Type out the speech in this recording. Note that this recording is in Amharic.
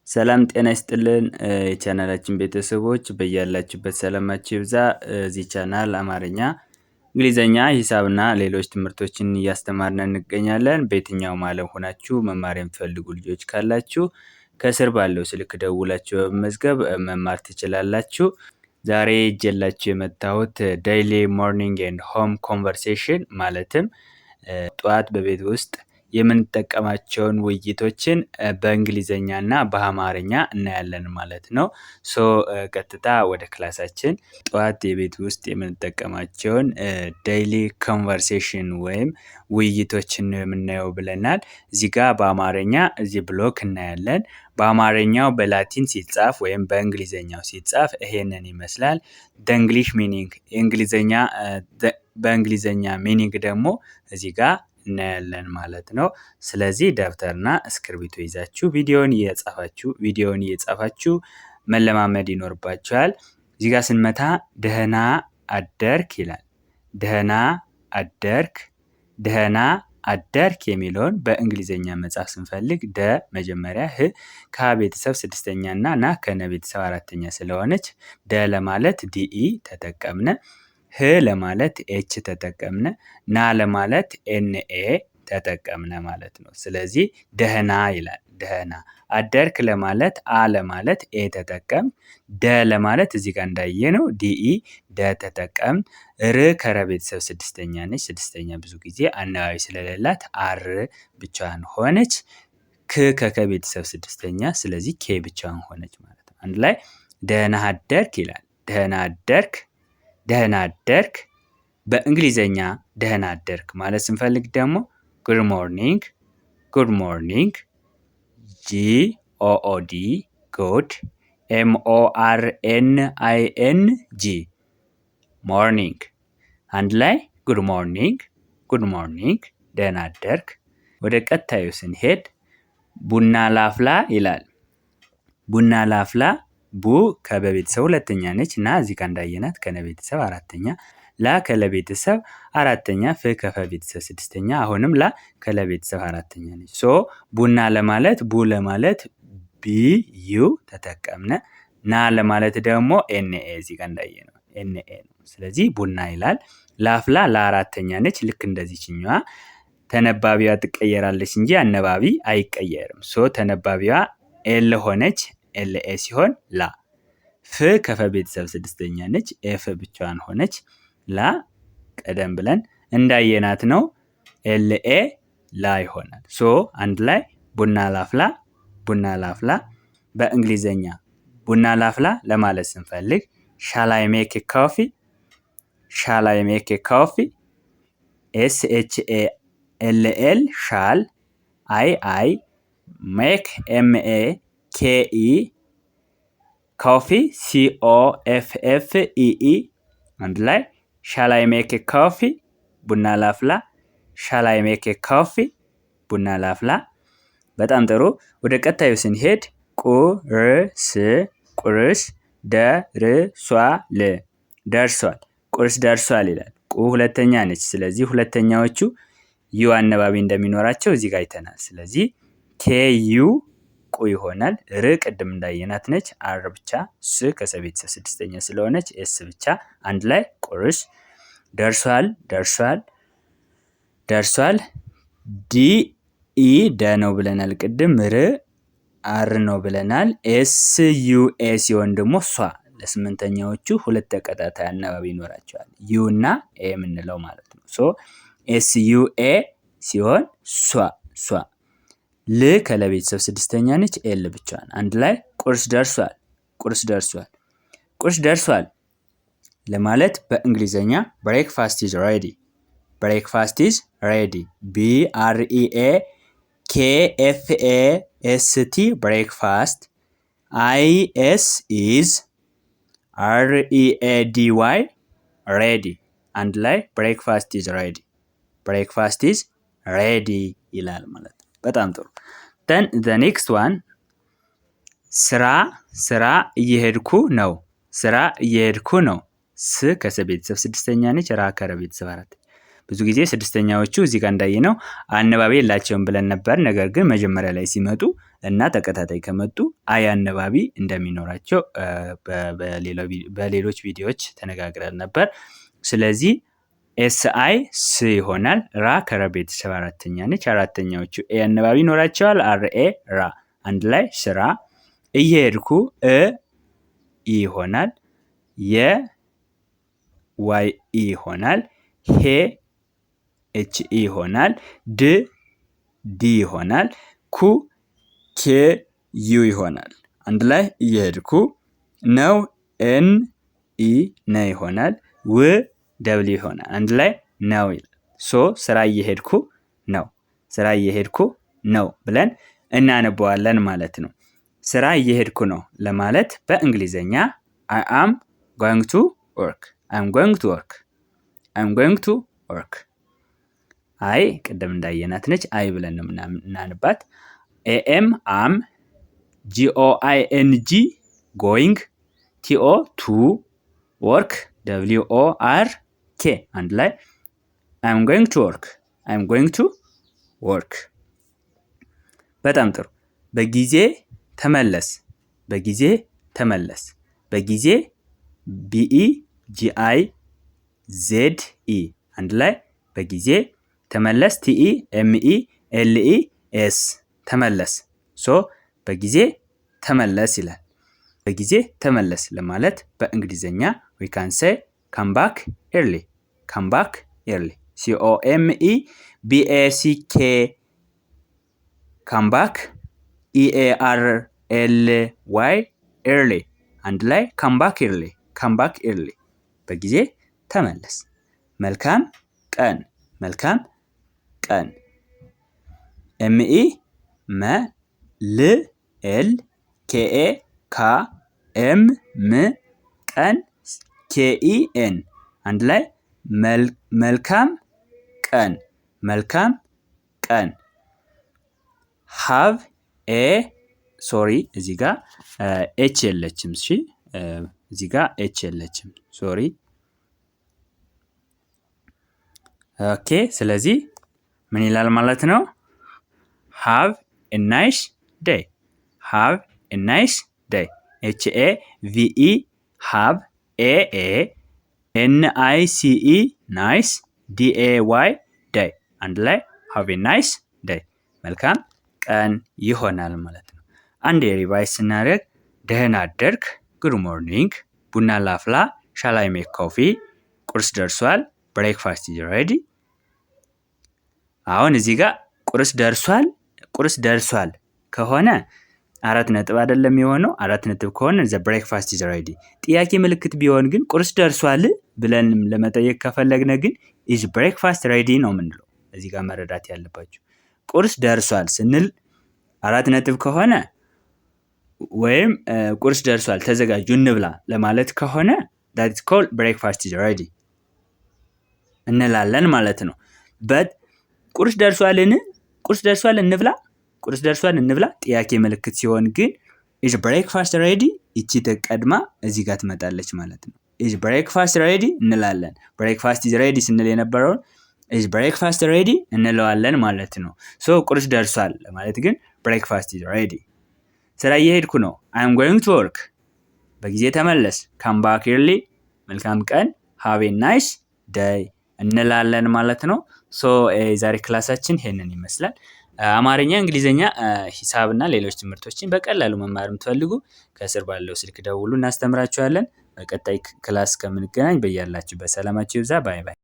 ሰላም ጤና ይስጥልን የቻናላችን ቤተሰቦች በያላችሁበት ሰላማችሁ ይብዛ። እዚህ ቻናል አማርኛ፣ እንግሊዘኛ፣ ሂሳብና ሌሎች ትምህርቶችን እያስተማርን እንገኛለን። በየትኛውም ዓለም ሆናችሁ መማር የምትፈልጉ ልጆች ካላችሁ ከስር ባለው ስልክ ደውላችሁ በመመዝገብ መማር ትችላላችሁ። ዛሬ ይዤላችሁ የመጣሁት ዴይሊ ሞርኒንግ ኤንድ ሆም ኮንቨርሴሽን ማለትም ጠዋት በቤት ውስጥ የምንጠቀማቸውን ውይይቶችን በእንግሊዘኛና በአማርኛ እናያለን ማለት ነው። ቀጥታ ወደ ክላሳችን። ጠዋት የቤት ውስጥ የምንጠቀማቸውን ዴይሊ ኮንቨርሴሽን ወይም ውይይቶችን የምናየው ብለናል። እዚህ ጋር በአማርኛ እዚህ ብሎክ እናያለን። በአማርኛው በላቲን ሲጻፍ ወይም በእንግሊዘኛው ሲጻፍ ይሄንን ይመስላል። እንግሊሽ ሚኒንግ በእንግሊዘኛ ሚኒንግ ደግሞ እዚህ ጋር እናያለን ማለት ነው። ስለዚህ ደብተርና እስክርቢቶ ይዛችሁ ቪዲዮን እየጻፋችሁ መለማመድ ይኖርባችኋል። እዚህ ጋር ስንመታ ደህና አደርክ ይላል። ደህና አደርክ የሚለውን በእንግሊዘኛ መጻፍ ስንፈልግ ደ መጀመሪያ፣ ህ ከቤተሰብ ስድስተኛ እና ና ከነ ቤተሰብ አራተኛ ስለሆነች ደ ለማለት ዲኢ ተጠቀምነ፣ ህ ለማለት ኤች ተጠቀምነ፣ ና ለማለት ኤንኤ ተጠቀምነ ማለት ነው። ስለዚህ ደህና ይላል። ደህና አደርክ ለማለት አ ለማለት ኤ ተጠቀም፣ ደ ለማለት እዚህ ጋር እንዳየነው ዲኢ ደ ተጠቀም። ር ከረ ቤተሰብ ስድስተኛ ነች። ስድስተኛ ብዙ ጊዜ አናባቢ ስለሌላት አር ብቻዋን ሆነች። ክ ከከ ቤተሰብ ስድስተኛ፣ ስለዚህ ኬ ብቻዋን ሆነች ማለት ነው። አንድ ላይ ደህና አደርክ ይላል። ደህና አደርክ። በእንግሊዘኛ ደህና አደርክ ማለት ስንፈልግ ደግሞ ጉድ ሞርኒንግ GOOD ጉድ MORNING ሞርኒንግ። አንድ ላይ ጉድ ሞርኒንግ ደህና አደርክ። ወደ ቀጣዩ ስንሄድ ቡና ላፍላ ይላል። ቡና ላፍላ ቡ ከበቤተሰብ ሁለተኛ ነች እና እዚህ ጋር እንዳየናት ከነቤተሰብ አራተኛ፣ ላ ከለቤተሰብ አራተኛ፣ ፍ ከፈቤተሰብ ስድስተኛ፣ አሁንም ላ ከለቤተሰብ አራተኛ ነች። ቡና ለማለት ቡ ለማለት ቢዩ ተጠቀምነ፣ ና ለማለት ደግሞ ኤንኤ እዚህ ጋር እንዳየነው ኤንኤ ነው። ስለዚህ ቡና ይላል። ላፍላ ለአራተኛ ነች። ልክ እንደዚህኛዋ ተነባቢዋ ትቀየራለች እንጂ አነባቢ አይቀየርም። ተነባቢዋ ኤል ሆነች፣ ኤልኤ ሲሆን ላ። ፍ ከፈ ቤተሰብ ስድስተኛ ነች። ኤፍ ብቻዋን ሆነች። ላ ቀደም ብለን እንዳየናት ነው። ኤልኤ ላ ይሆናል። አንድ ላይ ቡና ላፍላ። በእንግሊዘኛ ቡና ላፍላ ለማለት ስንፈልግ ሻል አይ ሜክ ኮፊ SHALL ሻል አይ ሜክ MEKE ኮፊ COFFEE አንድ ላይ ሻል አይ ሜክ ኮፊ ቡና ላፍላ። ሻል አይ ሜክ ኮፊ ቡና ላፍላ። በጣም ጥሩ። ወደ ቀጣዩ ስንሄድ ቁርስ ደርሷል። ቁርስ ደርሷል ይላል። ቁ ሁለተኛ ነች። ስለዚህ ሁለተኛዎቹ ዩ አነባቢ እንደሚኖራቸው እዚህ ጋር አይተናል። ስለዚህ ኬዩ ቁ ይሆናል። ር ቅድም እንዳየናት ነች። አር ብቻ፣ ስ ከሰቤተሰብ ስድስተኛ ስለሆነች ኤስ ብቻ። አንድ ላይ ቁርስ ደርሷል። ዲኢ ደ ነው ብለናል ቅድም። ር አር ነው ብለናል። SUA ሲሆን ደግሞ ሷ ለስምንተኛዎቹ ሁለት ተቀጣጣይ አነባቢ ይኖራቸዋል። ዩ እና ኤ የምንለው ማለት ነው። SUA ሲሆን ሷ። ል ከለቤተሰብ ስድስተኛ ነች። ኤል ብቻዋን። አንድ ላይ ቁርስ ደርሷል ለማለት በእንግሊዘኛ ብሬክፋስት ኢዝ ሬዲ BREAKFAST ብሬክፋስት IS ኢዝ READY ሬዲ። አንድ ላይ ብሬክፋስት ኢዝ ሬዲ ይላል ማለት ነው። በጣም ጥሩ። the next one ስራ እየሄድኩ ነው። ስ ከቤተሰብ ስድስተኛ ነች። ራ ከቤተሰብ አራት። ብዙ ጊዜ ስድስተኛዎቹ እዚህ ጋር እንዳየነው አነባቢ የላቸውም ብለን ነበር። ነገር ግን መጀመሪያ ላይ ሲመጡ እና ተከታታይ ከመጡ አይ አነባቢ እንደሚኖራቸው በሌሎች ቪዲዮዎች ተነጋግረን ነበር። ስለዚህ ኤስ አይ ስ ይሆናል። ራ ከረ ቤተሰብ አራተኛ ነች። አራተኛዎቹ ኤ አነባቢ ይኖራቸዋል። አር ኤ ራ አንድ ላይ ስራ። እየሄድኩ እ ይሆናል። የ ዋይ ኢ ይሆናል። ሄ ኤች ኢ ይሆናል። ድ ዲ ይሆናል። ኩ ኬ ዩ ይሆናል። አንድ ላይ እየሄድኩ ነው ኤን ኢ ነ ይሆናል። ው ደብል ይሆናል። አንድ ላይ ነው ይላል። ሶ ስራ እየሄድኩ ነው፣ ስራ እየሄድኩ ነው ብለን እናነበዋለን ማለት ነው። ስራ እየሄድኩ ነው ለማለት በእንግሊዘኛ I am going to work, I am going to work, I am going to work። አይ ቅድም እንዳየናት ነች። አይ ብለን ነው እናንባት። ኤኤም አም፣ GOING going፣ TO to፣ work WORK አንድ ላይ I am going to work, I am going to work። በጣም ጥሩ። በጊዜ ተመለስ፣ በጊዜ ተመለስ። በጊዜ BEGIZE አንድ ላይ በጊዜ ተመለስ። TEMELES ተመለስ። ሶ በጊዜ ተመለስ ይላል። በጊዜ ተመለስ ለማለት በእንግሊዘኛ we can say come back early, come back early COMEBACK come back EARLY early አንድ ላይ come back early, come back early በጊዜ ተመለስ። መልካም ቀን፣ መልካም ቀን። ME MELKAM ቀን KEN አንድ ላይ መልካም ቀን፣ መልካም ቀን። have a ሶሪ እዚህ ጋር ኤች የለችም። እሺ እዚህ ጋር ኤች የለችም። ሶሪ ኦኬ። ስለዚህ ምን ይላል ማለት ነው? have a nice day, have a nice day HAVE have NICE nice DAY day አንድ ላይ have a nice day መልካም ቀን ይሆናል ማለት ነው። አንድ ሪቫይዝ ስናደርግ ደህና አደርክ፣ ጉድ ሞርኒንግ፣ ቡና ላፍላ፣ ሻላይ ሜክ ኮፊ፣ ቁርስ ደርሷል፣ ብሬክፋስት ኢዝ ሬዲ። አሁን እዚህ ጋር ቁርስ ደርሷል፣ ቁርስ ደርሷል ከሆነ 4 ነጥብ አይደለም የሆነው። 4 ነጥብ ከሆነ ዘ ብሬክፋስት ኢዝ ሬዲ። ጥያቄ ምልክት ቢሆን ግን ቁርስ ደርሷል ብለን ለመጠየቅ ከፈለግነ ግን ኢዝ ብሬክፋስት ሬዲ ነው የምንለው። እዚህ ጋር መረዳት ያለባችሁ ቁርስ ደርሷል ስንል 4 ነጥብ ከሆነ ወይም ቁርስ ደርሷል ተዘጋጁ እንብላ ለማለት ከሆነ that is called breakfast is ready እንላለን ማለት ነው። በት ቁርስ ደርሷልን፣ ቁርስ ደርሷል እንብላ፣ ቁርስ ደርሷል እንብላ ጥያቄ ምልክት ሲሆን ግን is breakfast ready እቺ ተቀድማ እዚህ ጋር ትመጣለች ማለት ነው። is breakfast ready እንላለን። breakfast is ready ስንል የነበረውን is breakfast ready እንለዋለን ማለት ነው። ሶ ቁርስ ደርሷል ለማለት ግን breakfast is ready። ስራ እየሄድኩ ነው I am going to work። በጊዜ ተመለስ come back early መልካም ቀን have a nice day እንላለን ማለት ነው። ሶ የዛሬ ክላሳችን ይሄንን ይመስላል። አማርኛ፣ እንግሊዘኛ፣ ሂሳብና ሌሎች ትምህርቶችን በቀላሉ መማር የምትፈልጉ ከስር ባለው ስልክ ደውሉ፣ እናስተምራችኋለን። በቀጣይ ክላስ ከምንገናኝ በያላችሁበት ሰላማችሁ ይብዛ። ባይ ባይ።